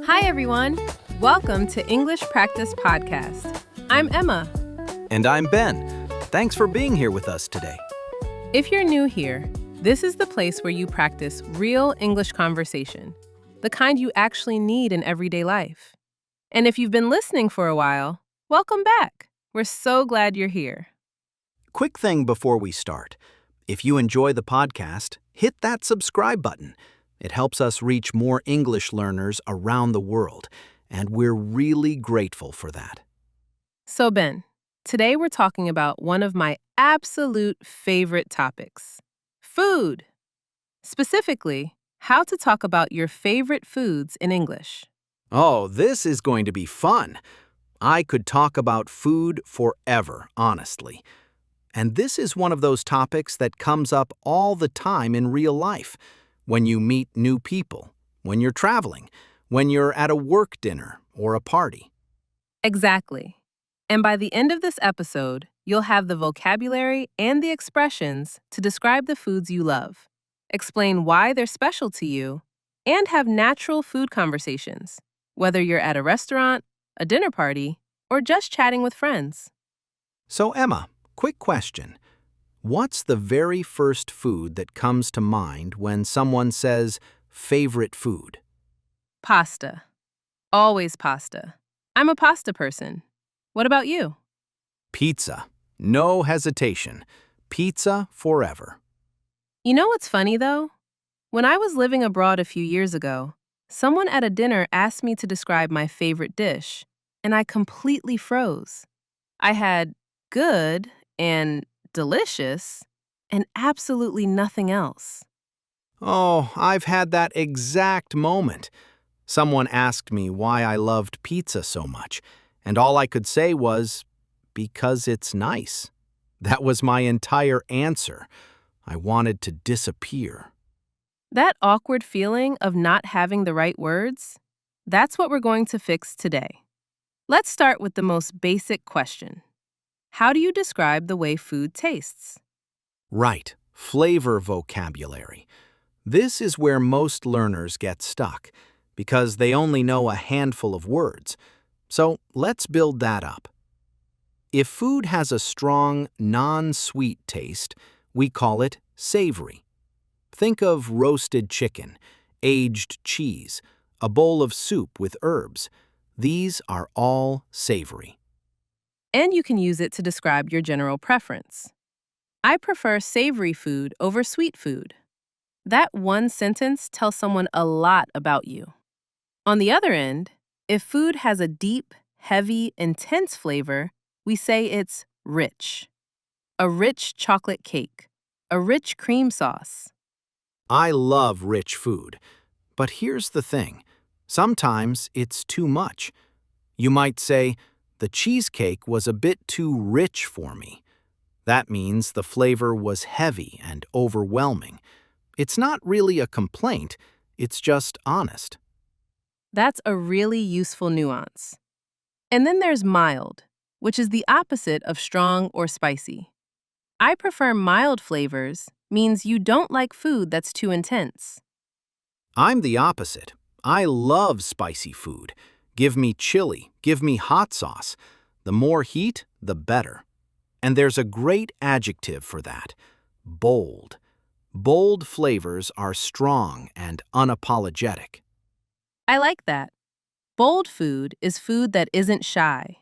Hi, everyone. Welcome to English Practice Podcast. I'm Emma. And I'm Ben. Thanks for being here with us today. If you're new here, this is the place where you practice real English conversation, the kind you actually need in everyday life. And if you've been listening for a while, welcome back. We're so glad you're here. Quick thing before we start. If you enjoy the podcast, hit that subscribe button. It helps us reach more English learners around the world, and we're really grateful for that. So, Ben, today we're talking about one of my absolute favorite topics, food. Specifically, how to talk about your favorite foods in English. Oh, this is going to be fun. I could talk about food forever, honestly. And this is one of those topics that comes up all the time in real life. When you meet new people, when you're traveling, when you're at a work dinner or a party. Exactly. And by the end of this episode, you'll have the vocabulary and the expressions to describe the foods you love, explain why they're special to you, and have natural food conversations, whether you're at a restaurant, a dinner party, or just chatting with friends. So, Emma, quick question. What's the very first food that comes to mind when someone says favorite food? Pasta. Always pasta. I'm a pasta person. What about you? Pizza. No hesitation. Pizza forever. You know what's funny, though? When I was living abroad a few years ago, someone at a dinner asked me to describe my favorite dish, and I completely froze. I had good and delicious and absolutely nothing else. Oh, I've had that exact moment. Someone asked me why I loved pizza so much, and all I could say was, because it's nice. That was my entire answer. I wanted to disappear. That awkward feeling of not having the right words, that's what we're going to fix today. Let's start with the most basic question. How do you describe the way food tastes? Right, flavor vocabulary. This is where most learners get stuck, because they only know a handful of words. So let's build that up. If food has a strong, non-sweet taste, we call it savory. Think of roasted chicken, aged cheese, a bowl of soup with herbs. These are all savory. And you can use it to describe your general preference. I prefer savory food over sweet food. That one sentence tells someone a lot about you. On the other end, if food has a deep, heavy, intense flavor, we say it's rich. A rich chocolate cake, a rich cream sauce. I love rich food, but here's the thing. Sometimes it's too much. You might say, the cheesecake was a bit too rich for me. That means the flavor was heavy and overwhelming. It's not really a complaint, it's just honest. That's a really useful nuance. And then there's mild, which is the opposite of strong or spicy. I prefer mild flavors, means you don't like food that's too intense. I'm the opposite. I love spicy food. Give me chili, give me hot sauce. The more heat, the better. And there's a great adjective for that, bold. Bold flavors are strong and unapologetic. I like that. Bold food is food that isn't shy.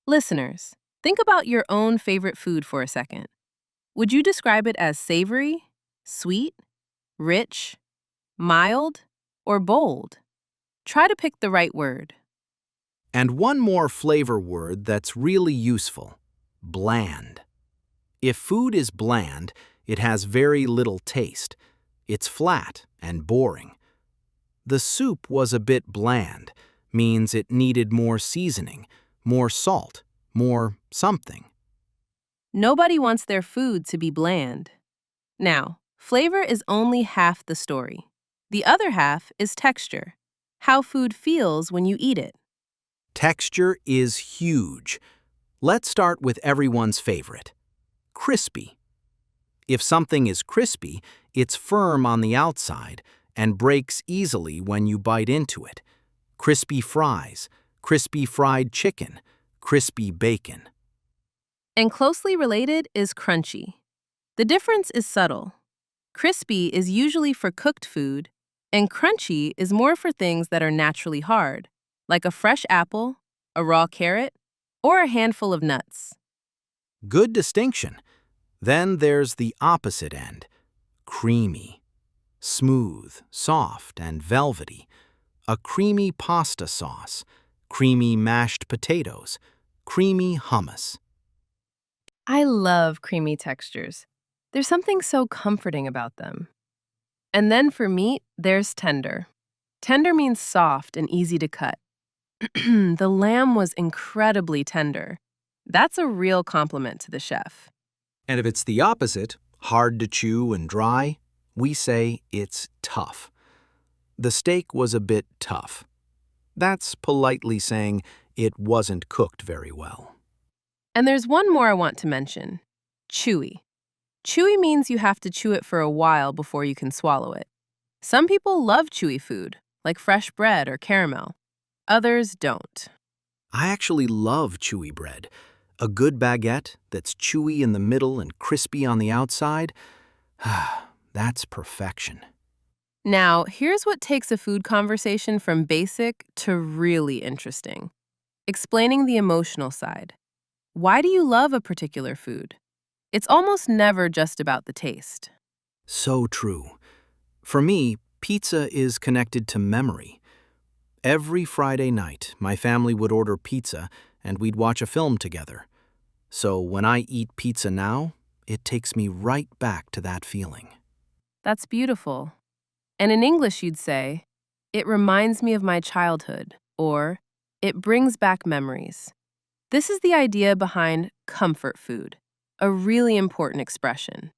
Listeners, think about your own favorite food for a second. Would you describe it as savory, sweet, rich, mild, or bold? Try to pick the right word. And one more flavor word that's really useful, bland. If food is bland, it has very little taste. It's flat and boring. The soup was a bit bland, means it needed more seasoning, more salt, more something. Nobody wants their food to be bland. Now, flavor is only half the story. The other half is texture, how food feels when you eat it. Texture is huge. Let's start with everyone's favorite, crispy. If something is crispy, it's firm on the outside and breaks easily when you bite into it. crispy fries, crispy fried chicken, crispy bacon. And closely related is crunchy. The difference is subtle. Crispy is usually for cooked food, and crunchy is more for things that are naturally hard, like a fresh apple, a raw carrot, or a handful of nuts. Good distinction. Then there's the opposite end, creamy. Smooth, soft, and velvety. A creamy pasta sauce, creamy mashed potatoes, creamy hummus. I love creamy textures. There's something so comforting about them. And then for meat, there's tender. Tender means soft and easy to cut. The lamb was incredibly tender. That's a real compliment to the chef. And if it's the opposite, hard to chew and dry, we say it's tough. The steak was a bit tough. That's politely saying it wasn't cooked very well. And there's one more I want to mention. Chewy. Chewy means you have to chew it for a while before you can swallow it. Some people love chewy food, like fresh bread or caramel. Others don't. I actually love chewy bread. A good baguette that's chewy in the middle and crispy on the outside, that's perfection. Now, here's what takes a food conversation from basic to really interesting. Explaining the emotional side. Why do you love a particular food? It's almost never just about the taste. So true. For me, pizza is connected to memory. Every Friday night, my family would order pizza and we'd watch a film together. So when I eat pizza now, it takes me right back to that feeling. That's beautiful. And in English, you'd say, it reminds me of my childhood, or it brings back memories. This is the idea behind comfort food, a really important expression.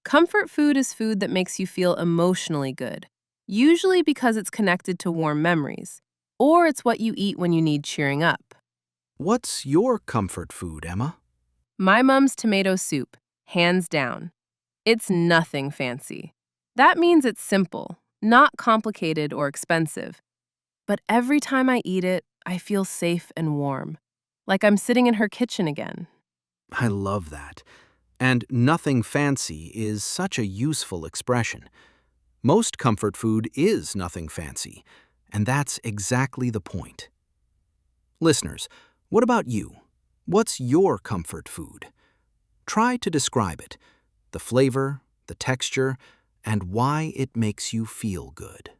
Comfort food is food that makes you feel emotionally good, usually because it's connected to warm memories, or it's what you eat when you need cheering up. What's your comfort food, Emma? My mom's tomato soup, hands down. It's nothing fancy. That means it's simple, not complicated or expensive. But every time I eat it, I feel safe and warm, like I'm sitting in her kitchen again. I love that. And nothing fancy is such a useful expression. Most comfort food is nothing fancy, and that's exactly the point. Listeners, what about you? What's your comfort food? Try to describe it, the flavor, the texture, and why it makes you feel good.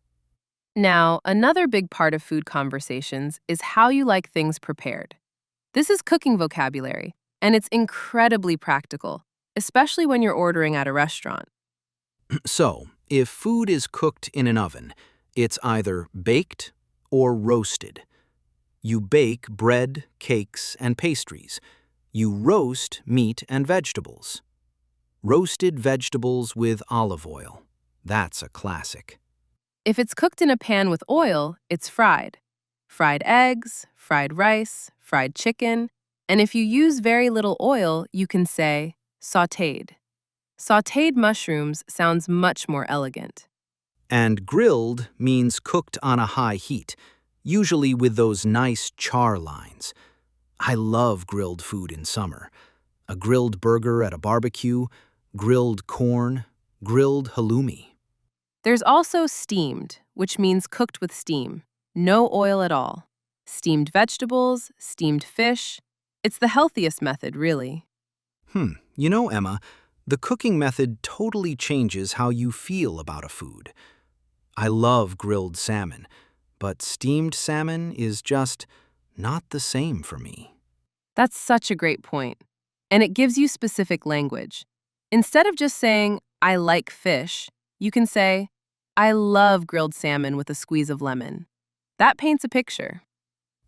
Now, another big part of food conversations is how you like things prepared. This is cooking vocabulary, and it's incredibly practical, especially when you're ordering at a restaurant. So, if food is cooked in an oven, it's either baked or roasted. You bake bread, cakes, and pastries. You roast meat and vegetables. Roasted vegetables with olive oil. That's a classic. If it's cooked in a pan with oil, it's fried. Fried eggs, fried rice, fried chicken, and if you use very little oil, you can say sauteed. Sauteed mushrooms sounds much more elegant. And grilled means cooked on a high heat, usually with those nice char lines. I love grilled food in summer. A grilled burger at a barbecue, grilled corn, grilled halloumi. There's also steamed, which means cooked with steam. No oil at all. Steamed vegetables, steamed fish. It's the healthiest method, really. You know, Emma, the cooking method totally changes how you feel about a food. I love grilled salmon, but steamed salmon is just not the same for me. That's such a great point. And it gives you specific language. Instead of just saying, I like fish, you can say, I love grilled salmon with a squeeze of lemon. That paints a picture.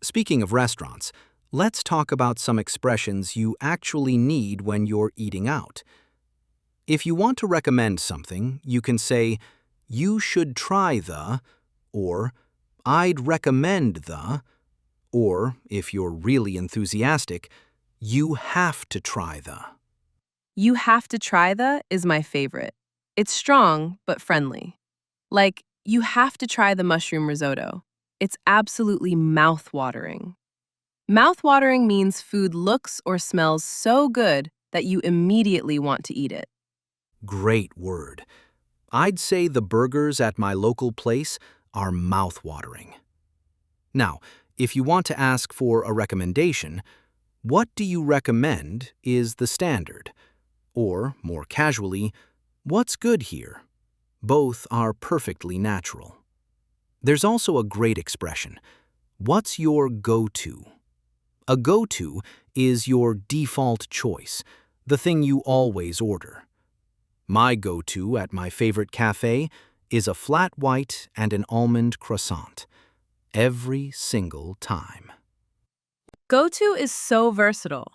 Speaking of restaurants, let's talk about some expressions you actually need when you're eating out. If you want to recommend something, you can say, you should try the, or I'd recommend the, or if you're really enthusiastic, you have to try the. You have to try the is my favorite. It's strong, but friendly. Like, you have to try the mushroom risotto. It's absolutely mouth-watering. Mouth-watering means food looks or smells so good that you immediately want to eat it. Great word. I'd say the burgers at my local place are mouth-watering. Now, if you want to ask for a recommendation, what do you recommend is the standard? Or, more casually, what's good here? Both are perfectly natural. There's also a great expression. What's your go-to? A go-to is your default choice, the thing you always order. My go-to at my favorite cafe is a flat white and an almond croissant. Every single time. Go-to is so versatile.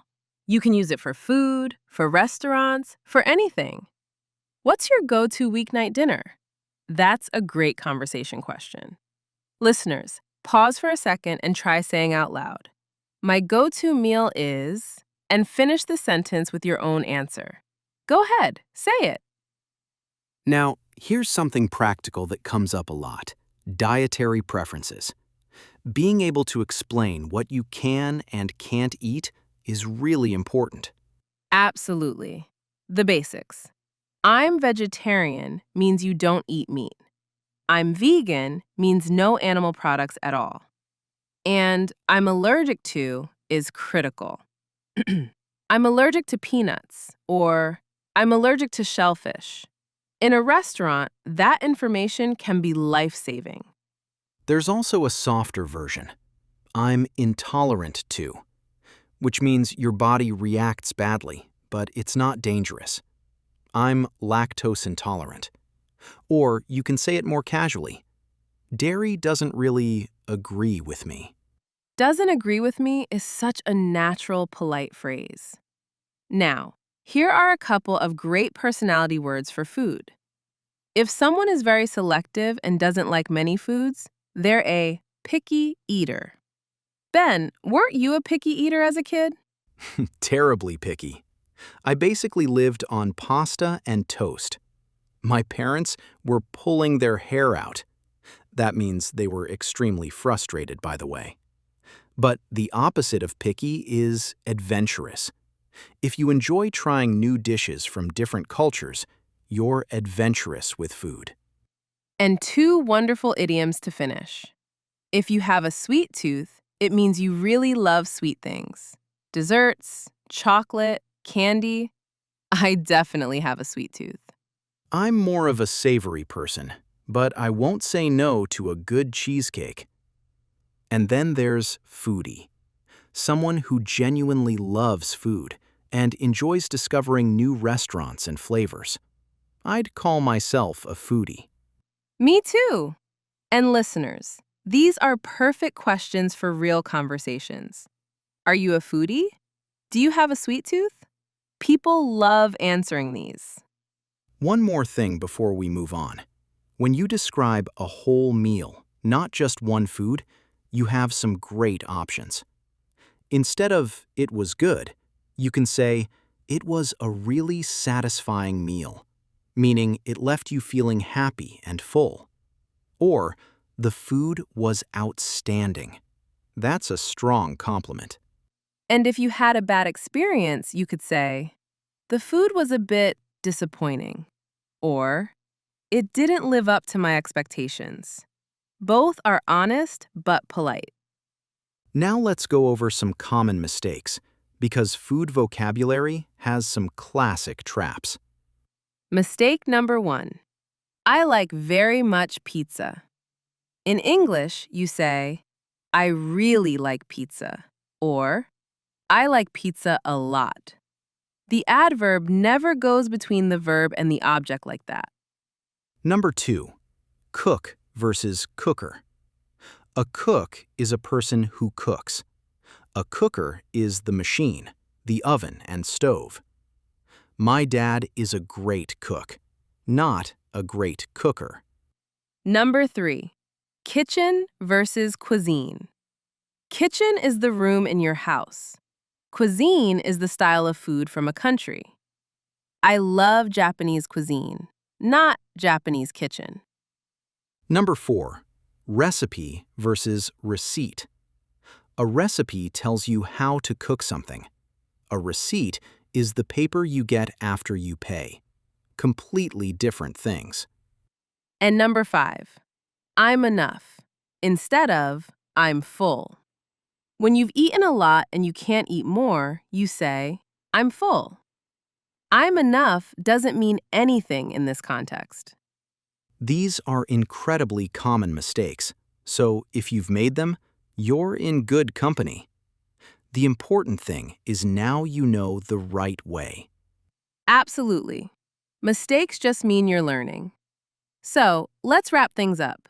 You can use it for food, for restaurants, for anything. What's your go-to weeknight dinner? That's a great conversation question. Listeners, pause for a second and try saying out loud, "My go-to meal is," and finish the sentence with your own answer. Go ahead, say it. Now, here's something practical that comes up a lot: dietary preferences. Being able to explain what you can and can't eat is really important. Absolutely. The basics. I'm vegetarian means you don't eat meat. I'm vegan means no animal products at all. And I'm allergic to is critical. I'm allergic to peanuts, or I'm allergic to shellfish. In a restaurant, that information can be life-saving. There's also a softer version. I'm intolerant to, which means your body reacts badly, but it's not dangerous. I'm lactose intolerant. Or you can say it more casually. Dairy doesn't really agree with me. Doesn't agree with me is such a natural, polite phrase. Now, here are a couple of great personality words for food. If someone is very selective and doesn't like many foods, they're a picky eater. Ben, weren't you a picky eater as a kid? Terribly picky. I basically lived on pasta and toast. My parents were pulling their hair out. That means they were extremely frustrated, by the way. But the opposite of picky is adventurous. If you enjoy trying new dishes from different cultures, you're adventurous with food. And two wonderful idioms to finish. If you have a sweet tooth, it means you really love sweet things. Desserts, chocolate, candy. I definitely have a sweet tooth. I'm more of a savory person, but I won't say no to a good cheesecake. And then there's foodie, someone who genuinely loves food and enjoys discovering new restaurants and flavors. I'd call myself a foodie. Me too. And listeners, these are perfect questions for real conversations. Are you a foodie? Do you have a sweet tooth? People love answering these. One more thing before we move on. When you describe a whole meal, not just one food, you have some great options. Instead of "it was good," you can say "it was a really satisfying meal," meaning it left you feeling happy and full. Or, "the food was outstanding." That's a strong compliment. And if you had a bad experience, you could say, "The food was a bit disappointing," or "it didn't live up to my expectations." Both are honest but polite. Now let's go over some common mistakes, because food vocabulary has some classic traps. Mistake number 1. I like very much pizza. In English, you say, "I really like pizza," or "I like pizza a lot." The adverb never goes between the verb and the object like that. Number 2, cook versus cooker. A cook is a person who cooks. A cooker is the machine, the oven and stove. My dad is a great cook, not a great cooker. Number 3, kitchen versus cuisine. Kitchen is the room in your house. Cuisine is the style of food from a country. I love Japanese cuisine, not Japanese kitchen. Number 4, Recipe versus receipt. A recipe tells you how to cook something. A receipt is the paper you get after you pay. Completely different things. And number 5, I'm enough instead of I'm full. When you've eaten a lot and you can't eat more, you say, I'm full. I'm enough doesn't mean anything in this context. These are incredibly common mistakes, so if you've made them, you're in good company. The important thing is now you know the right way. Absolutely. Mistakes just mean you're learning. So, let's wrap things up.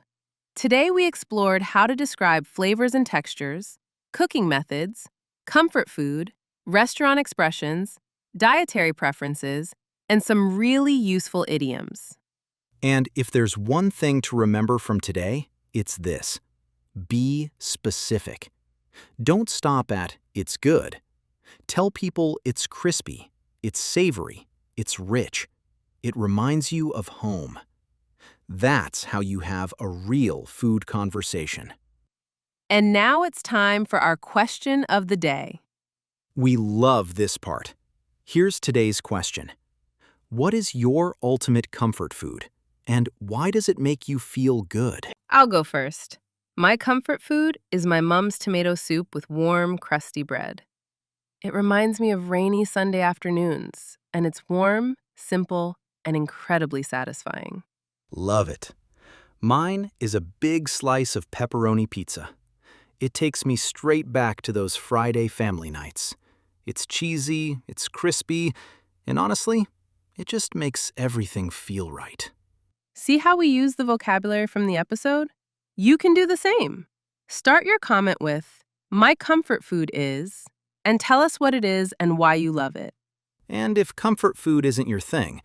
Today we explored how to describe flavors and textures, cooking methods, comfort food, restaurant expressions, dietary preferences, and some really useful idioms. And if there's one thing to remember from today, it's this. Be specific. Don't stop at "it's good." Tell people it's crispy, it's savory, it's rich. It reminds you of home. That's how you have a real food conversation. And now it's time for our question of the day. We love this part. Here's today's question. What is your ultimate comfort food? And why does it make you feel good? I'll go first. My comfort food is my mom's tomato soup with warm, crusty bread. It reminds me of rainy Sunday afternoons, and it's warm, simple, and incredibly satisfying. Love it. Mine is a big slice of pepperoni pizza. It takes me straight back to those Friday family nights. It's cheesy, it's crispy, and honestly, it just makes everything feel right. See how we use the vocabulary from the episode? You can do the same. Start your comment with, "My comfort food is," and tell us what it is and why you love it. And if comfort food isn't your thing,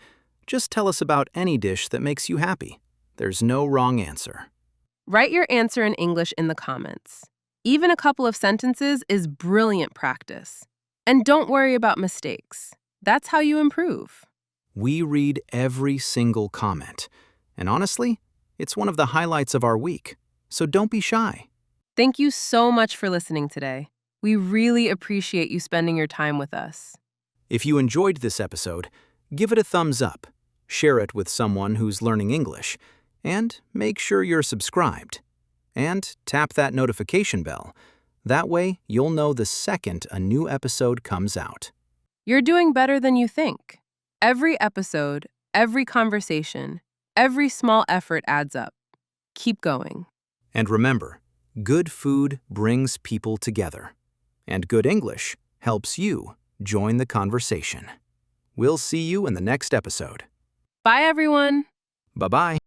just tell us about any dish that makes you happy. There's no wrong answer. Write your answer in English in the comments. Even a couple of sentences is brilliant practice. And don't worry about mistakes. That's how you improve. We read every single comment. And honestly, it's one of the highlights of our week. So don't be shy. Thank you so much for listening today. We really appreciate you spending your time with us. If you enjoyed this episode, give it a thumbs up, share it with someone who's learning English, and make sure you're subscribed. And tap that notification bell. That way, you'll know the second a new episode comes out. You're doing better than you think. Every episode, every conversation, every small effort adds up. Keep going. And remember, good food brings people together. And good English helps you join the conversation. We'll see you in the next episode. Bye, everyone. Bye-bye.